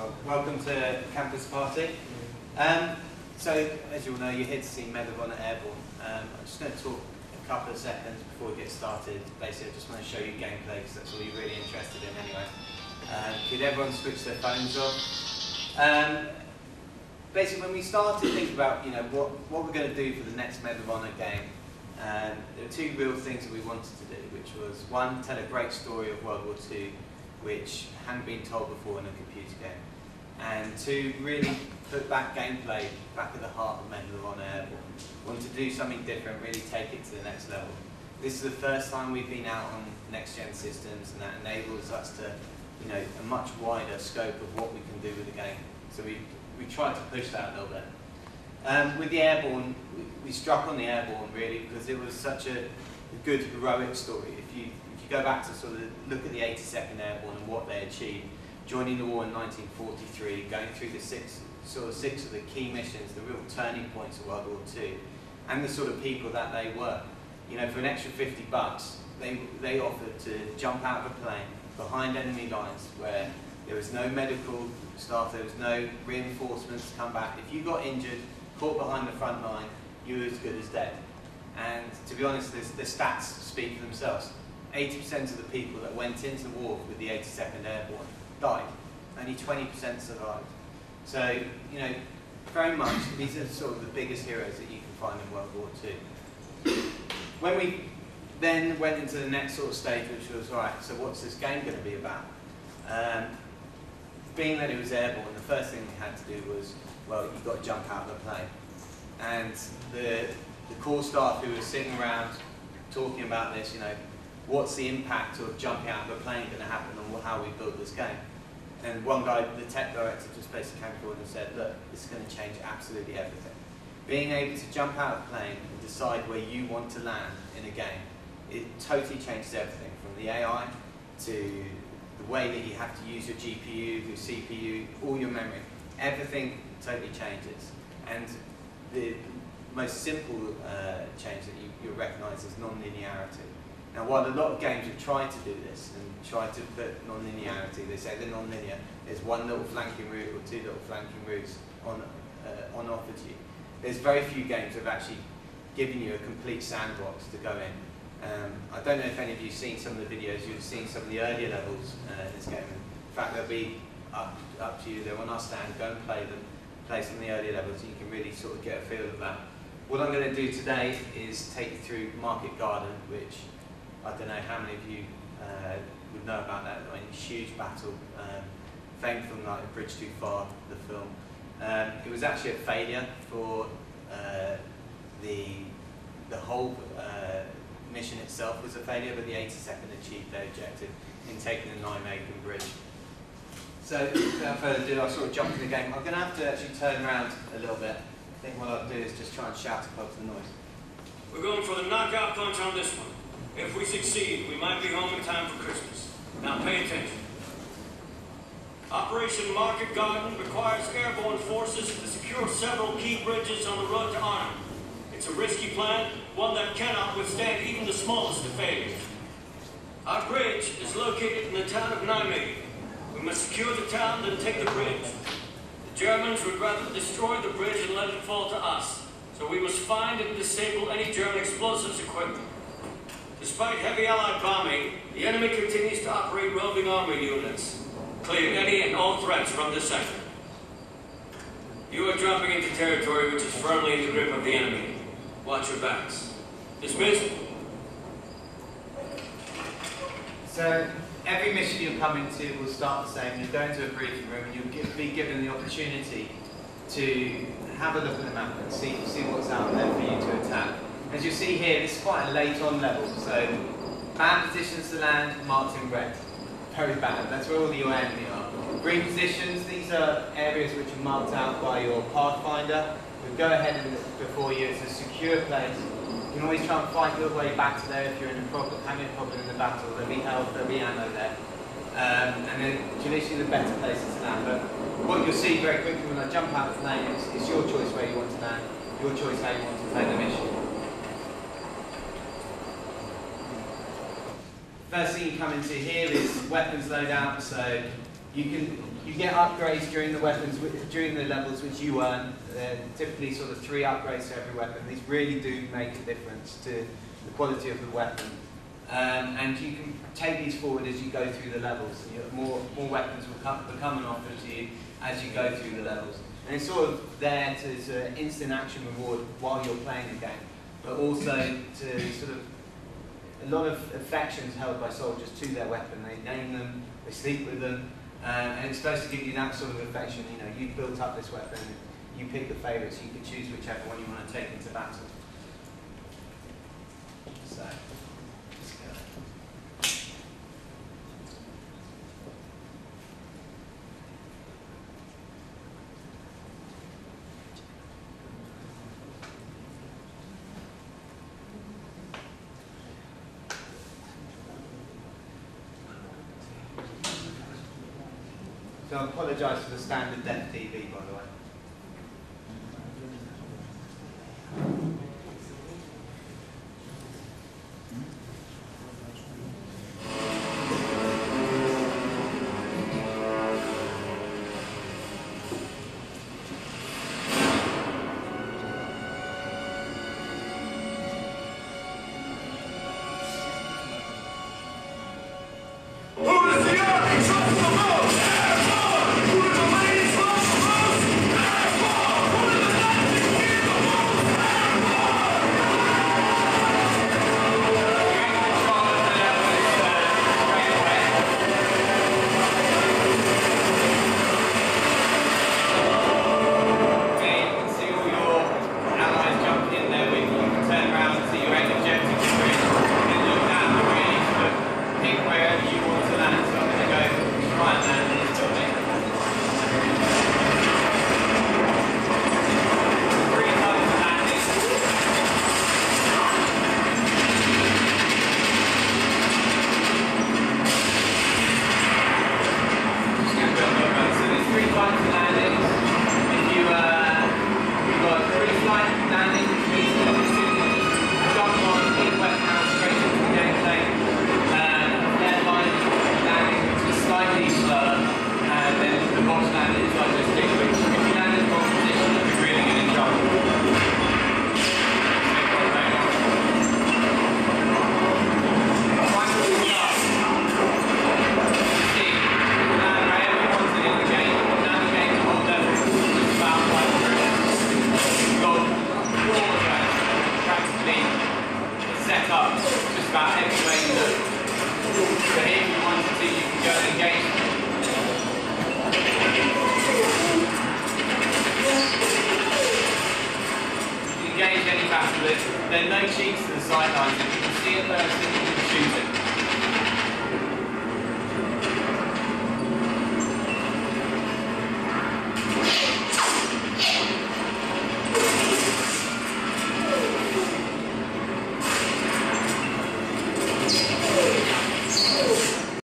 Well, welcome to Campus Party. So, as you all know, you're here to see Medal of Honor Airborne. I'm just going to talk a couple of seconds before we get started. Basically, I just want to show you gameplay because that's all you're really interested in anyway. Could everyone switch their phones off? Basically, when we started thinking about what we're going to do for the next Medal of Honor game, there were two real things that we wanted to do, which was one, tell a great story of World War II, which hadn't been told before in a computer game, and two, really put that gameplay back at the heart of Medal of Honor Airborne. We wanted to do something different, really take it to the next level. This is the first time we've been out on next-gen systems, and that enables us to, a much wider scope of what we can do with the game. So we tried to push that a little bit. With the Airborne, we struck on the Airborne really because it was such a good heroic story. If you go back to sort of look at the 82nd Airborne and what they achieved, joining the war in 1943, going through the six of the key missions, the real turning points of World War II, and the sort of people that they were. For an extra $50, they offered to jump out of a plane behind enemy lines where there was no medical staff, there was no reinforcements to come back. If you got injured, caught behind the front line, you were as good as dead. And to be honest, the stats speak for themselves. 80% of the people that went into war with the 82nd Airborne died. Only 20% survived. So, very much, these are sort of the biggest heroes that you can find in World War II. When we then went into the next sort of stage, which was, right, so what's this game going to be about? Being that it was airborne, the first thing we had to do was, well, you've got to jump out of the plane. And the core staff who were sitting around talking about this, what's the impact of jumping out of a plane going to happen on how we build this game? And one guy, the tech director, just basically came forward and said, look, this is going to change absolutely everything. Being able to jump out of a plane and decide where you want to land in a game, it totally changes everything, from the AI to the way that you have to use your GPU, your CPU, all your memory. Everything totally changes. And the most simple change that you'll recognise is non-linearity. Now, while a lot of games have tried to do this and tried to put non-linearity, they say they're non-linear. There's one little flanking route or two little flanking routes on offer to you. There's very few games that have actually given you a complete sandbox to go in. I don't know if any of you have seen some of the videos. You've seen some of the earlier levels in this game. In fact, they'll be up to you. They're on our stand. Go and play them. Play some of the earlier levels. You can really sort of get a feel of that. What I'm going to do today is take you through Market Garden, which I don't know how many of you would know about that. I mean, huge battle, famed from like A Bridge Too Far, the film. It was actually a failure for the whole mission itself was a failure, but the 82nd achieved their objective in taking the Nijmegen Bridge. So without further ado, I'll sort of jump into the game. I'm going to have to actually turn around a little bit. I think what I'll do is just try and shout to close the noise. We're going for the knockout punch on this one. If we succeed, we might be home in time for Christmas. Now pay attention. Operation Market Garden requires airborne forces to secure several key bridges on the road to honor. It's a risky plan, one that cannot withstand even the smallest of failures. Our bridge is located in the town of Nijmegen. We must secure the town, then take the bridge. The Germans would rather destroy the bridge and let it fall to us, so we must find and disable any German explosives equipment. Despite heavy Allied bombing, the enemy continues to operate roving army units, clearing any and all threats from this sector. You are dropping into territory which is firmly in the grip of the enemy. Watch your backs. Dismissed. So, every mission you'll come into will start the same. You'll go into a briefing room and you'll be given the opportunity to have a look at the map and see what's out there for you to attack. As you see here, this is quite a late on level, so bad positions to land marked in red. Very bad, that's where all your enemy are. Green positions, these are areas which are marked out by your pathfinder. We'll go ahead and before you, it's a secure place. You can always try and fight your way back to there if you're in having a problem in the battle. There'll be health, there'll be ammo there. And then traditionally the better places to land. But what you'll see very quickly when I jump out of the plane is it's your choice where you want to land, your choice how you want to play the mission. First thing you come into here is weapons loadout, so You get upgrades during the levels which you earn. Typically sort of 3 upgrades to every weapon. These really do make a difference to the quality of the weapon. And you can take these forward as you go through the levels. More weapons will become an offer to you as you go through the levels. And it's sort of there as an instant action reward while you're playing the game, but also to sort of a lot of affections held by soldiers to their weapon. They name them, they sleep with them, and it's supposed to give you that sort of affection. You know, you've built up this weapon, you pick the favourites, you can choose whichever one you want to take into battle. So, let's go. So I apologise for the standard depth TV, by the way. There are no cheats to the sidelines. If you can see it first, then you can shoot it.